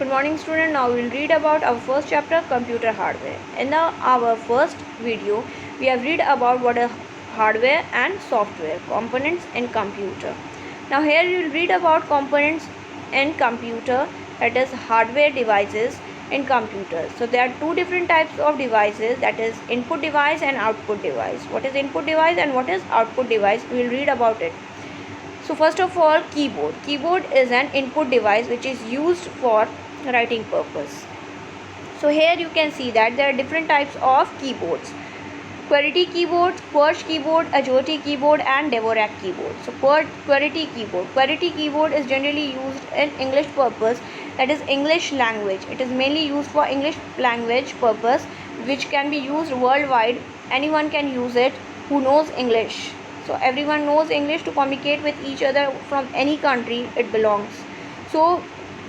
Good morning student. Now we will read about our first chapter, computer hardware. In our first video we have read about what is hardware and software components in computer. Now here you will read about components in computer, that is hardware devices in computer. So there are two different types of devices, that is input device and output device. What is input device and what is output device? We will read about it. So first of all, keyboard. Keyboard is an input device which is used for writing purpose. So here you can see that there are different types of keyboards. QWERTY keyboard, Qwerty keyboard, Agility keyboard and Dvorak keyboard. So QWERTY keyboard. QWERTY keyboard is generally used in English purpose, that is English language. It is mainly used for English language purpose, which can be used worldwide. Anyone can use it who knows English. So everyone knows English to communicate with each other from any country it belongs. So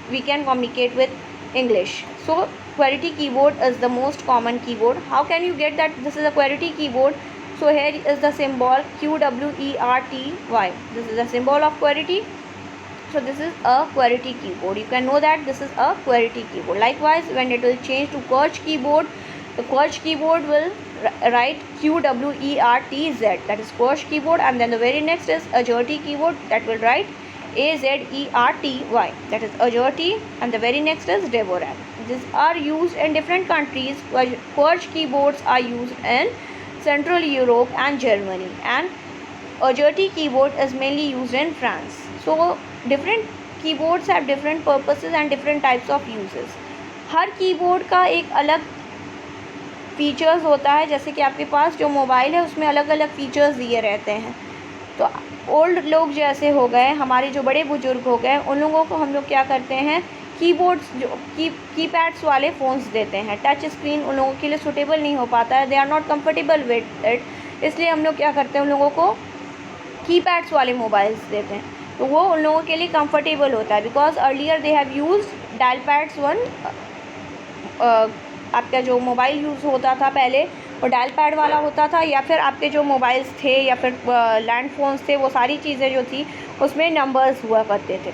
we can communicate with English. So QWERTY keyboard is the most common keyboard. How can you get that this is a QWERTY keyboard? So here is the symbol QWERTY. This is the symbol of QWERTY. So this is a QWERTY keyboard. You can know that this is a QWERTY keyboard. Likewise, when it will change to QWERTY keyboard, the QWERTY keyboard will write QWERTZ, that is QWERTY keyboard, and then the very next is Agility keyboard, that will write AZERTY, that is Agility, and the very next is Dvorak. These are used in different countries. QWERTY keyboards are used in Central Europe and Germany, and Agility keyboard is mainly used in France. So different keyboards have different purposes and different types of uses. Her keyboard का एक अलग features होता है, जैसे कि आपके पास जो mobile है उसमें अलग अलग फीचर्स दिए रहते हैं. तो ओल्ड लोग जैसे हो गए, हमारे जो बड़े बुजुर्ग हो गए, उन लोगों को हम लोग क्या करते हैं, कीबोर्ड्स जो कीपैड्स वाले फ़ोन्स देते हैं. टच स्क्रीन उन लोगों के लिए सूटेबल नहीं हो पाता है, they are not comfortable with it. इसलिए हम लोग क्या करते हैं, उन लोगों को कीपैड्स वाले मोबाइल्स देते हैं. तो वो उन लोगों के लिए कंफर्टेबल होता है, because earlier they have use dial pads one. आपका जो मोबाइल यूज़ होता था पहले वो डायल पैड वाला होता था, या फिर आपके जो मोबाइल्स थे या फिर लैंड फ़ोन्स थे, वो सारी चीज़ें जो थी उसमें नंबर्स हुआ करते थे.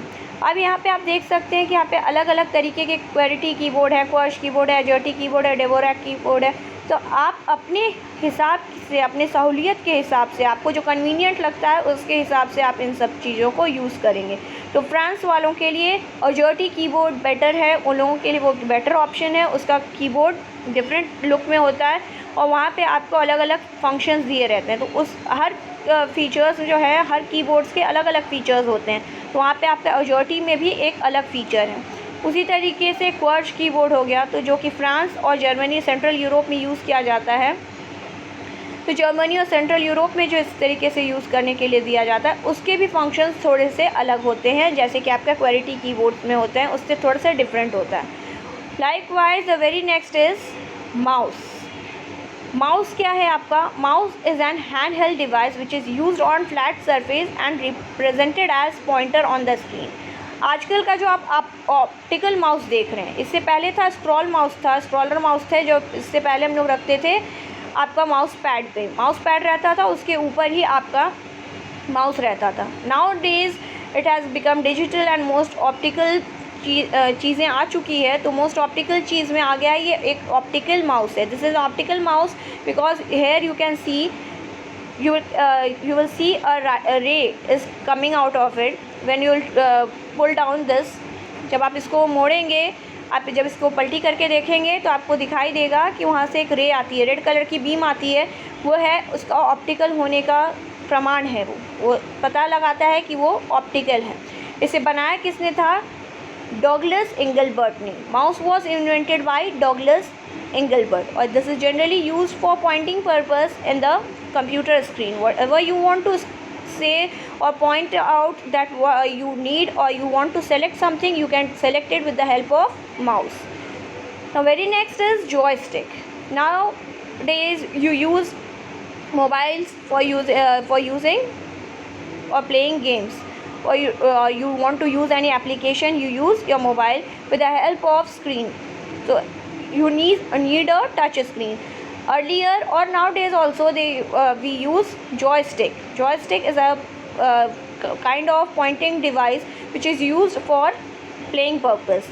अब यहाँ पे आप देख सकते हैं कि यहाँ पे अलग अलग तरीके के QWERTY कीबोर्ड है, QWERTY कीबोर्ड है, Agility कीबोर्ड है, Dvorak कीबोर्ड है. तो आप अपने हिसाब से, अपने सहूलियत के हिसाब से, आपको जो कन्वीनियंट लगता है उसके हिसाब से आप इन सब चीज़ों को यूज़ करेंगे. तो फ्रांस वालों के लिए Agility कीबोर्ड बेटर है, उन लोगों के लिए वो बेटर ऑप्शन है. उसका कीबोर्ड डिफरेंट लुक में होता है और वहाँ पे आपको अलग अलग फंक्शंस दिए रहते हैं. तो उस हर फीचर्स जो है, हर कीबोर्ड्स के अलग अलग फ़ीचर्स होते हैं. तो वहाँ पे आपका Agility में भी एक अलग फ़ीचर है. उसी तरीके से QWERTY कीबोर्ड हो गया, तो जो कि फ्रांस और जर्मनी, सेंट्रल यूरोप में यूज़ किया जाता है. तो जर्मनी और सेंट्रल यूरोप में जो इस तरीके से यूज़ करने के लिए दिया जाता है, उसके भी फंक्शंस थोड़े से अलग होते हैं, जैसे कि आपका QWERTY कीबोर्ड में होते हैं, उससे थोड़ा सा डिफरेंट होता है. Likewise the very next is mouse. Mouse क्या है आपका? Mouse is an hand held device which is used on flat surface and represented as pointer on the screen. आजकल का जो आप ऑप्टिकल माउस देख रहे हैं, इससे पहले था स्क्रॉलर माउस थे, जो इससे पहले हम लोग रखते थे आपका माउस पैड रहता था, उसके ऊपर ही आपका माउस रहता था. Now days it has become digital and most optical चीज़ें आ चुकी है. तो मोस्ट ऑप्टिकल चीज़ में आ गया है, ये एक ऑप्टिकल माउस है. This is optical mouse because here you can see, you will see a ray is coming out of it when you pull down this. जब आप इसको मोड़ेंगे, आप जब इसको पलटी करके देखेंगे तो आपको दिखाई देगा कि वहाँ से एक रे आती है, रेड कलर की बीम आती है. वो है उसका ऑप्टिकल होने का प्रमाण है. वो पता लगाता है कि वो ऑप्टिकल है. इसे बनाया किसने था? डॉगलस इंगलबर्ट ने. Mouse was invented by Douglas Engelbert, or this is generally used for pointing purpose in the computer screen. Whatever you want to say or point out that you need, or you want to select something, you can select it with the help of mouse. Now very next is joystick. Nowadays you use mobiles for using or playing games, or you want to use any application, you use your mobile with the help of screen. So you need a touch screen. Earlier or nowadays also we use joystick. Joystick is a kind of pointing device which is used for playing purpose.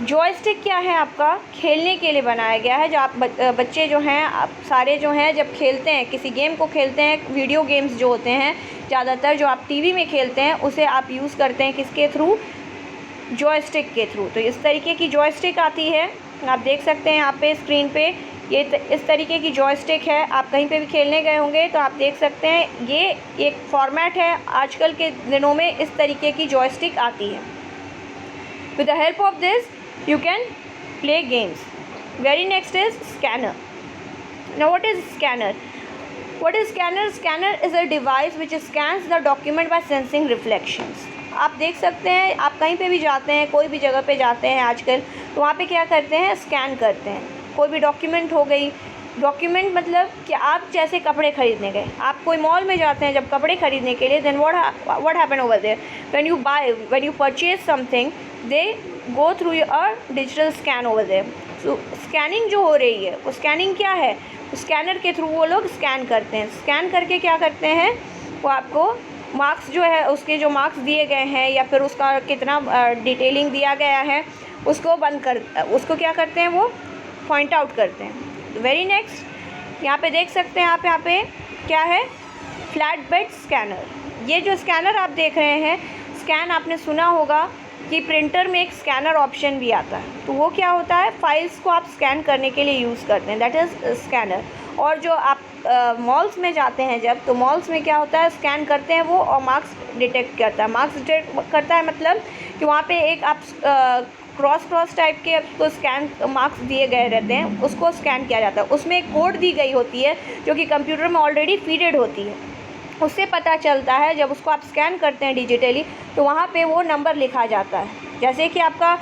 Joystick क्या है, आपका खेलने के लिए बनाया गया है। जो आप बच्चे जो हैं, आप सारे जो हैं जब खेलते हैं, किसी गेम को खेलते हैं, वीडियो गेम्स जो होते हैं ज़्यादातर जो आप टीवी में खेलते हैं, उसे आप यूज़ करते हैं किसके थ्रू, जॉयस्टिक के थ्रू। तो इस तरीके की जॉयस्टिक आती है, आप देख सकते हैं यहाँ पे स्क्रीन पे, ये इस तरीके की जॉयस्टिक है। आप कहीं पे भी खेलने गए होंगे तो आप देख सकते हैं ये एक फॉर्मेट है। आजकल के दिनों में इस तरीके की जॉयस्टिक आती है। With the help of this you can play games. Very next is scanner. Now what is scanner? What is scanner? Scanner is a device which scans the document by sensing reflections. आप देख सकते हैं, आप कहीं पे भी जाते हैं, कोई भी जगह पे जाते हैं आजकल, तो वहाँ पे क्या करते हैं, स्कैन करते हैं। कोई भी डॉक्यूमेंट हो गई, डॉक्यूमेंट मतलब कि आप जैसे कपड़े ख़रीदने गए, आप कोई मॉल में जाते हैं जब कपड़े ख़रीदने के लिए, then what happen over there, when you purchase something, they go through a digital scan over there. So scanning जो हो रही है, वो स्कैनिंग क्या है, स्कैनर के थ्रू वो लोग स्कैन करते हैं। स्कैन करके क्या करते हैं, वो आपको मार्क्स जो है, उसके जो मार्क्स दिए गए हैं या फिर उसका कितना डिटेलिंग दिया गया है, उसको क्या करते हैं, वो पॉइंट आउट करते हैं। वेरी नेक्स्ट यहाँ पे देख सकते हैं आप, यहाँ पे क्या है, फ्लैट बेड स्कैनर। ये जो स्कैनर आप देख रहे हैं, स्कैन आपने सुना होगा कि प्रिंटर में एक स्कैनर ऑप्शन भी आता है, तो वो क्या होता है, फाइल्स को आप स्कैन करने के लिए यूज़ करते हैं, दैट इज़ स्कैनर। और जो आप मॉल्स में जाते हैं जब, तो मॉल्स में क्या होता है, स्कैन करते हैं वो और मार्क्स डिटेक्ट करता है। मार्क्स डिटेक्ट करता है मतलब कि वहाँ पे एक आप क्रॉस टाइप के आपको स्कैन मार्क्स दिए गए रहते हैं, उसको स्कैन किया जाता है। उसमें एक कोड दी गई होती है जो कि कंप्यूटर में ऑलरेडी फीडेड होती है। उससे पता चलता है जब उसको आप स्कैन करते हैं डिजिटली, तो वहाँ पे वो नंबर लिखा जाता है। जैसे कि आपका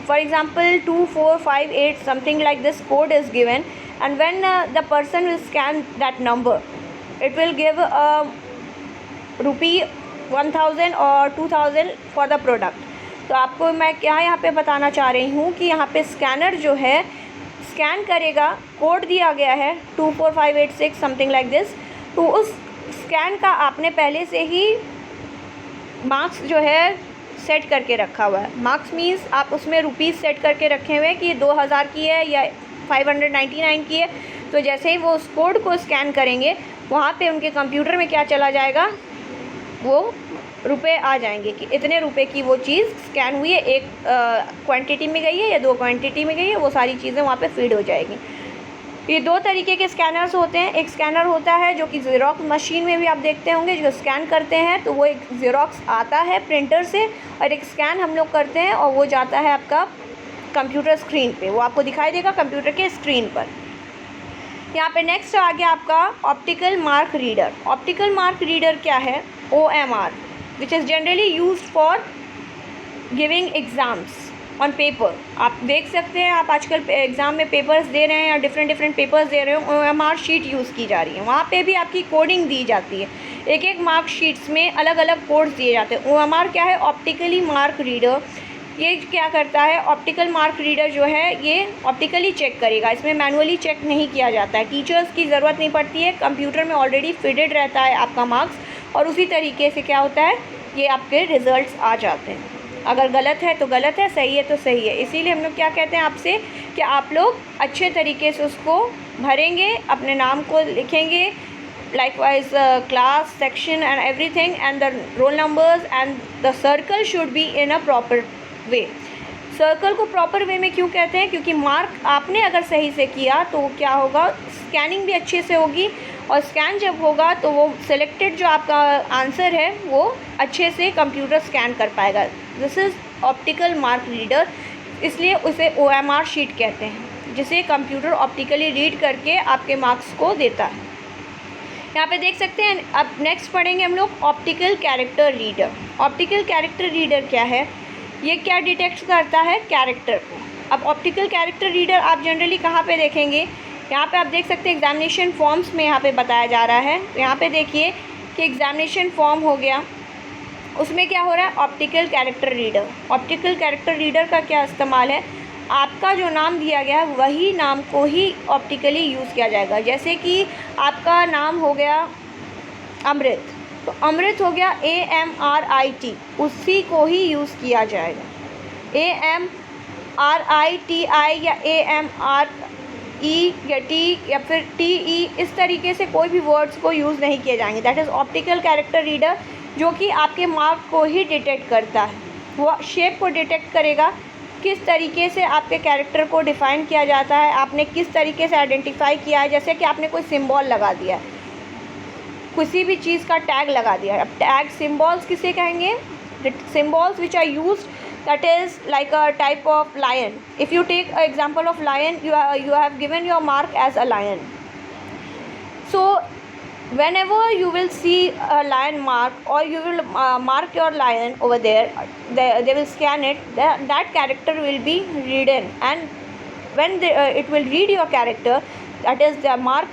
for example 2458 something like this code is given, and when the person will scan that number, it will give ₹1000 और 2000 फॉर द प्रोडक्ट। तो आपको मैं क्या यहाँ पे बताना चाह रही हूँ कि यहाँ पे स्कैनर जो है स्कैन करेगा, कोड दिया गया है 24586 समथिंग लाइक दिस, तो उस स्कैन का आपने पहले से ही मार्क्स जो है सेट करके रखा हुआ है। मार्क्स मीन्स आप उसमें रुपीज़ सेट करके रखे हुए हैं कि ये 2000 की है या 599 की है। तो जैसे ही वो उस कोड को स्कैन करेंगे, वहाँ पे उनके कंप्यूटर में क्या चला जाएगा, वो रुपए आ जाएंगे कि इतने रुपए की वो चीज़ स्कैन हुई है, एक क्वांटिटी में गई है या 2 क्वांटिटी में गई है, वो सारी चीज़ें वहाँ पे फीड हो जाएगी। ये 2 तरीके के स्कैनर्स होते हैं। एक स्कैनर होता है जो कि ज़ेरॉक्स मशीन में भी आप देखते होंगे, जो स्कैन करते हैं तो वो एक ज़ेरॉक्स आता है प्रिंटर से, और एक स्कैन हम लोग करते हैं और वो जाता है आपका कंप्यूटर स्क्रीन पे, वो आपको दिखाई देगा कंप्यूटर के स्क्रीन पर। यहाँ पे नेक्स्ट आ गया आपका optical mark reader. Optical mark reader क्या है, OMR, which is generally used for giving exams on paper. आप देख सकते हैं, आप आजकल एग्ज़ाम में पेपर्स दे रहे हैं या डिफरेंट पेपर्स दे रहे हो, OMR शीट यूज़ की जा रही है। वहाँ पे भी आपकी कोडिंग दी जाती है, एक मार्क शीट्स में अलग अलग कोड्स दिए जाते हैं। OMR क्या है, ऑप्टिकली मार्क रीडर। ये क्या करता है, ऑप्टिकल मार्क रीडर जो है ये ऑप्टिकली चेक करेगा, इसमें मैनुअली चेक नहीं किया जाता है, टीचर्स की ज़रूरत नहीं पड़ती है, कंप्यूटर में ऑलरेडी फीडेड रहता है आपका मार्क्स, और उसी तरीके से क्या होता है, ये आपके रिज़ल्ट्स आ जाते हैं। अगर गलत है तो गलत है, सही है तो सही है। इसीलिए हम लोग क्या कहते हैं आपसे कि आप लोग अच्छे तरीके से उसको भरेंगे, अपने नाम को लिखेंगे, likewise class, section and everything, and the roll numbers and the circle should be in a proper way. Circle को प्रॉपर वे में क्यों कहते हैं, क्योंकि मार्क आपने अगर सही से किया तो क्या होगा, स्कैनिंग भी अच्छे से होगी, और स्कैन जब होगा तो वो सिलेक्टेड जो आपका आंसर है वो अच्छे से कंप्यूटर स्कैन कर पाएगा। This is optical mark reader, इसलिए उसे OMR शीट कहते हैं, जिसे कंप्यूटर ऑप्टिकली रीड करके आपके मार्क्स को देता है। यहाँ पे देख सकते हैं। अब नेक्स्ट पढ़ेंगे हम लोग optical character reader. Optical character reader क्या है, ये क्या डिटेक्ट करता है, कैरेक्टर को। अब ऑप्टिकल कैरेक्टर रीडर आप जनरली कहाँ पे देखेंगे, यहाँ पे आप देख सकते हैं एग्जामिनेशन फॉर्म्स में यहाँ पे बताया जा रहा है। तो यहाँ पे देखिए कि एग्जामिनेशन फॉर्म हो गया, उसमें क्या हो रहा है, optical character reader. Optical character reader का क्या इस्तेमाल है, आपका जो नाम दिया गया है वही नाम को ही ऑप्टिकली यूज़ किया जाएगा। जैसे कि आपका नाम हो गया अमृत, तो अमृत हो गया AMRIT, उसी को ही यूज़ किया जाएगा। RITI या AMRE या T या फिर TE, इस तरीके से कोई भी वर्ड्स को यूज़ नहीं किए जाएंगे। That is optical character reader, जो कि आपके मार्क को ही डिटेक्ट करता है। वो शेप को डिटेक्ट करेगा, किस तरीके से आपके कैरेक्टर को डिफ़ाइन किया जाता है, आपने किस तरीके से आइडेंटिफाई किया है। जैसे कि आपने कोई सिंबल लगा दिया, किसी भी चीज़ का टैग लगा दिया। अब टैग सिंबल्स किसे कहेंगे? The symbols which are used, that is like a type of lion. If you take an example of lion, you have given your mark as a lion. So whenever you will see a lion mark, or you will mark your lion over there, they will scan it, that character will be readden, and when it will read your character, that is the mark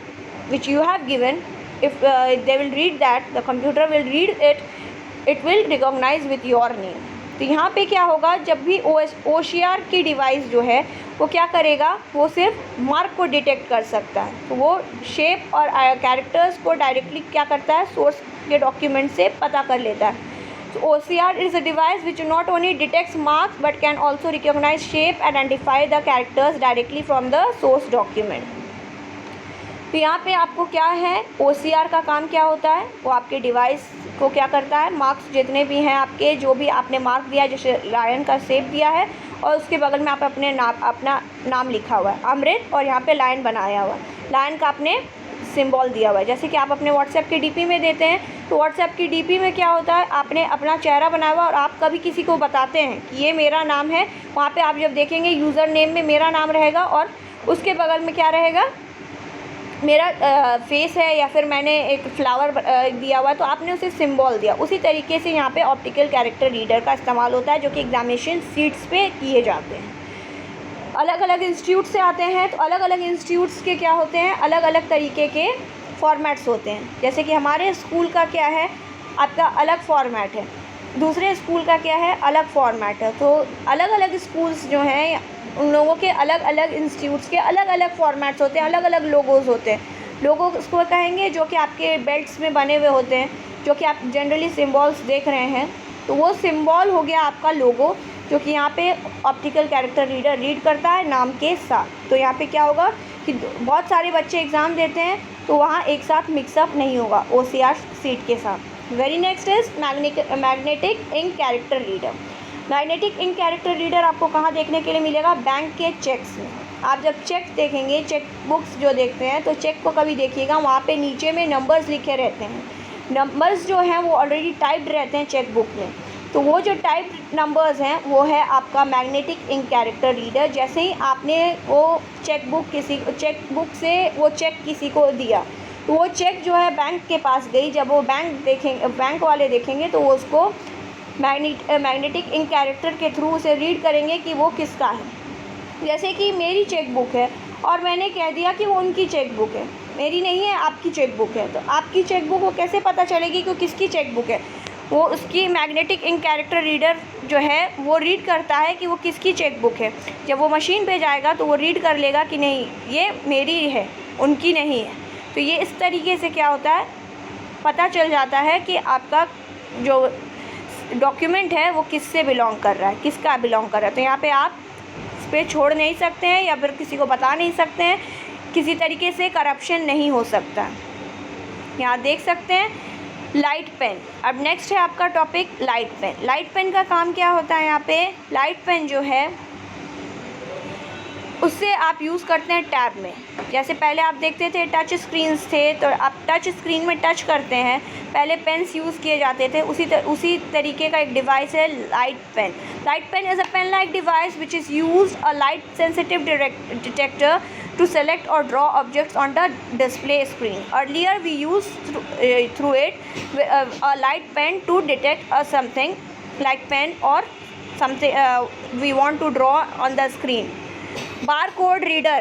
which you have given. If they will read that, the computer will read it, it will recognize with your name. तो यहाँ पे क्या होगा, जब भी OCR की device जो है वो क्या करेगा, वो सिर्फ मार्क को डिटेक्ट कर सकता है। तो वो शेप और कैरेक्टर्स को डायरेक्टली क्या करता है, सोर्स के डॉक्यूमेंट से पता कर लेता है। तो OCR is a device which not only detects marks but can also recognise shape, identify the characters directly from the source document. तो यहाँ पे आपको क्या है, OCR का काम क्या होता है, वो आपके डिवाइस को क्या करता है, मार्क्स जितने भी हैं आपके, जो भी आपने मार्क दिया, जैसे लायन का शेप दिया है और उसके बगल में आप अपना नाम लिखा हुआ है अमृत, और यहाँ पे लायन बनाया हुआ है, लायन का आपने सिंबल दिया हुआ है। जैसे कि आप अपने व्हाट्सएप की DP में देते हैं, तो व्हाट्सएप की DP में क्या होता है, आपने अपना चेहरा बनाया हुआ और आप कभी किसी को बताते हैं कि ये मेरा नाम है, वहाँ पर आप जब देखेंगे यूज़र नेम में मेरा नाम रहेगा और उसके बगल में क्या रहेगा, मेरा फेस है, या फिर मैंने एक फ्लावर दिया हुआ है, तो आपने उसे सिंबल दिया। उसी तरीके से यहाँ पे ऑप्टिकल कैरेक्टर रीडर का इस्तेमाल होता है, जो कि एग्जामिनेशन सीट्स पे किए जाते हैं। अलग अलग इंस्टीट्यूट से आते हैं, तो अलग अलग इंस्टीट्यूट्स के क्या होते हैं, अलग अलग तरीके के फॉर्मेट्स होते हैं। जैसे कि हमारे स्कूल का क्या है, आपका अलग फॉर्मेट है, दूसरे स्कूल का क्या है, अलग फॉर्मेट है। तो अलग अलग स्कूल्स जो हैं, उन लोगों के अलग अलग इंस्टीट्यूट्स के अलग अलग फॉर्मेट्स होते हैं, अलग अलग लोगोज़ होते हैं। लोगो उसको कहेंगे जो कि आपके बेल्ट्स में बने हुए होते हैं, जो कि आप जनरली सिंबल्स देख रहे हैं, तो वो सिंबल हो गया आपका लोगो, जो कि यहाँ पे ऑप्टिकल कैरेक्टर रीडर रीड करता है नाम के साथ। तो यहाँ पे क्या होगा कि बहुत सारे बच्चे एग्ज़ाम देते हैं, तो वहाँ एक साथ मिक्सअप नहीं होगा OCR सीट के साथ। Very next is magnetic ink character reader. Magnetic ink character reader आपको कहाँ देखने के लिए मिलेगा, बैंक के चेक्स में। आप जब चेक देखेंगे, चेक बुक्स जो देखते हैं, तो चेक को कभी देखिएगा, वहाँ पे नीचे में नंबर्स लिखे रहते हैं। नंबर्स जो हैं वो ऑलरेडी टाइप्ड रहते हैं चेक बुक में, तो वो जो टाइप्ड नंबर्स हैं वो है आपका मैग्नेटिक इंक कैरेक्टर रीडर। जैसे ही आपने वो चेक बुक से वो चेक किसी को दिया, तो वो चेक जो है बैंक के पास गई, जब वो बैंक वाले देखेंगे तो वो उसको मैग्नेटिक इंक कैरेक्टर के थ्रू उसे रीड करेंगे कि वो किसका है। जैसे कि मेरी चेक बुक है और मैंने कह दिया कि वो उनकी चेक बुक है, मेरी नहीं है, आपकी चेक बुक है। तो आपकी चेक बुक वो कैसे पता चलेगी कि किसकी चेक बुक है, वो उसकी मैग्नेटिक इंक कैरेक्टर रीडर जो है वो रीड करता है कि वो किसकी चेक बुक है। जब वो मशीन पे जाएगा तो वो रीड कर लेगा कि नहीं ये मेरी है, उनकी नहीं है। तो ये इस तरीके से क्या होता है, पता चल जाता है कि आपका जो डॉक्यूमेंट है वो किससे बिलोंग कर रहा है, किसका बिलोंग कर रहा है। तो यहाँ पे आप इस पर छोड़ नहीं सकते हैं या फिर किसी को बता नहीं सकते हैं, किसी तरीके से करप्शन नहीं हो सकता। यहाँ देख सकते हैं लाइट पेन। अब नेक्स्ट है आपका topic light pen. Light pen का काम क्या होता है, यहाँ पे लाइट पेन जो है उससे आप यूज़ करते हैं टैब में। जैसे पहले आप देखते थे टच स्क्रीन्स थे, तो आप टच स्क्रीन में टच करते हैं, पहले पेन्स यूज़ किए जाते थे, उसी तरीके का एक डिवाइस है light pen. Light pen is a pen like device which is used a light sensitive detector to select or draw objects on the display screen. Earlier we used through it a light pen to detect something like pen or something we want to draw on the screen. Barcode reader.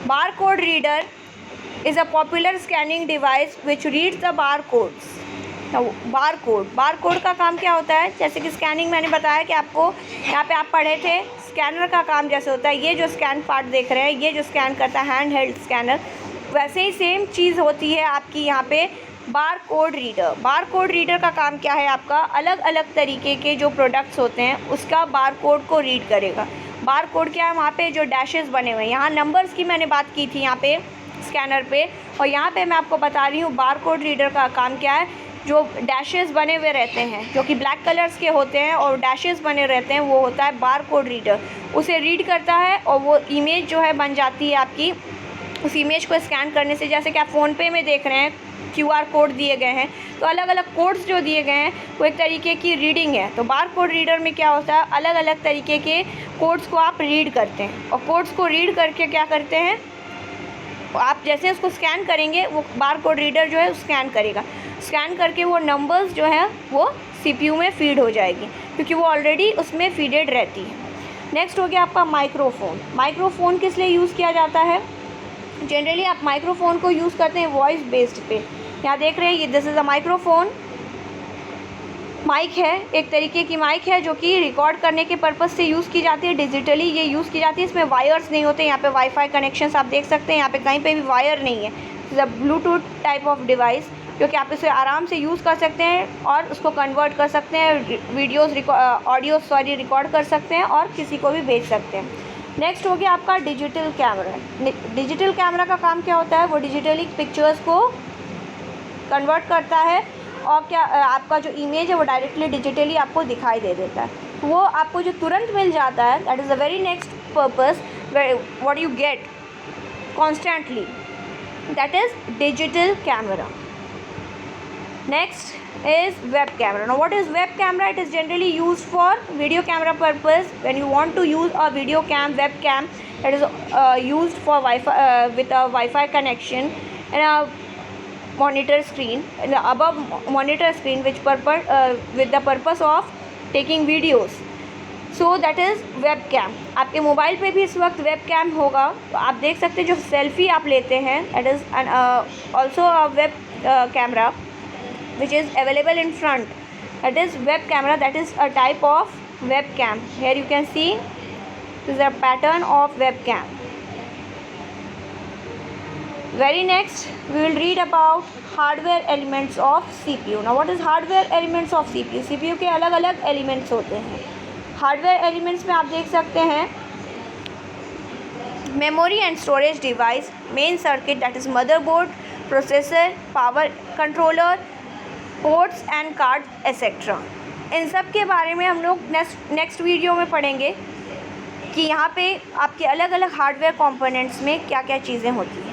Barcode reader is a popular scanning device which reads the barcodes. Barcode का काम क्या होता है, जैसे कि scanning मैंने बताया कि आपको यहाँ पे आप पढ़े थे, स्कैनर का काम जैसे होता है, ये जो स्कैन पार्ट देख रहे हैं ये जो स्कैन करता है हैंड हेल्ड स्कैनर, वैसे ही सेम चीज़ होती है आपकी यहाँ पे बारकोड रीडर। बारकोड रीडर का काम क्या है, आपका अलग अलग तरीके के जो प्रोडक्ट्स होते हैं उसका बारकोड को रीड करेगा। बार कोड क्या है, वहाँ पे जो डैशेस बने हुए हैं, यहाँ नंबर्स की मैंने बात की थी यहाँ पे स्कैनर पे, और यहाँ पे मैं आपको बता रही हूँ बार कोड रीडर का काम क्या है। जो डैशेस बने हुए रहते हैं जो कि ब्लैक कलर्स के होते हैं और डैशेस बने रहते हैं, वो होता है बार कोड रीडर। उसे रीड करता है और वो इमेज जो है बन जाती है आपकी। उस इमेज को स्कैन करने से, जैसे कि आप फ़ोनपे में देख रहे हैं QR कोड दिए गए हैं, तो अलग अलग कोड्स जो दिए गए हैं वो एक तरीके की रीडिंग है। तो बार कोड रीडर में क्या होता है, अलग अलग तरीके के कोड्स को आप रीड करते हैं, और कोड्स को रीड करके क्या करते हैं, आप जैसे उसको स्कैन करेंगे वो बार कोड रीडर जो है स्कैन करेगा, स्कैन करके वो नंबर्स जो है वो CPU में फीड हो जाएगी, क्योंकि वो ऑलरेडी उसमें फीडेड रहती है। नेक्स्ट हो गया आपका माइक्रोफ़ोन। माइक्रोफ़ोन किस लिए यूज़ किया जाता है? जनरली आप माइक्रोफ़ोन को यूज़ करते हैं वॉइस बेस्ड पे। यहाँ देख रहे हैं ये this is a microphone. Mic है, एक तरीके की माइक है जो कि रिकॉर्ड करने के पर्पज़ से यूज़ की जाती है। डिजिटली ये यूज़ की जाती है, इसमें वायर्स नहीं होते। यहाँ पे वाईफाई कनेक्शंस आप देख सकते हैं, यहाँ पे कहीं पे भी वायर नहीं है। Is a Bluetooth type of device जो कि आप इसे आराम से यूज़ कर सकते हैं और उसको कन्वर्ट कर सकते हैं, ऑडियो रिकॉर्ड कर सकते हैं और किसी को भी भेज सकते हैं। नेक्स्ट हो गया आपका डिजिटल कैमरा। डिजिटल कैमरा का काम क्या होता है, वो डिजिटली पिक्चर्स को कन्वर्ट करता है और क्या आपका जो इमेज है वो डायरेक्टली डिजिटली आपको दिखाई दे देता है। वो आपको जो तुरंत मिल जाता है, that is the very next purpose what you get constantly, that is digital camera. Next is web camera. Now what is web camera? It is generally used for video camera purpose. When you want to use a video cam, webcam, it is used for Wi-Fi with a Wi-Fi connection and a monitor screen, and the above monitor screen which with the purpose of taking videos. So that is webcam. आपके mobile पे भी इस वक्त webcam होगा, तो आप देख सकते हैं जो सेल्फी आप लेते हैं, that is also a web camera which is available in front, that is web camera, that is a type of webcam. Here you can see this is a pattern of webcam. Very next we will read about hardware elements of CPU. Now what is hardware elements of CPU? CPU के अलग अलग elements होते हैं। Hardware elements में आप देख सकते हैं memory and storage device, main circuit that is motherboard, processor, power controller, ports and card etcetera. इन सब के बारे में हम लोग नेक्स्ट वीडियो में पढ़ेंगे कि यहाँ पे आपके अलग अलग हार्डवेयर कंपोनेंट्स में क्या क्या चीज़ें होती हैं।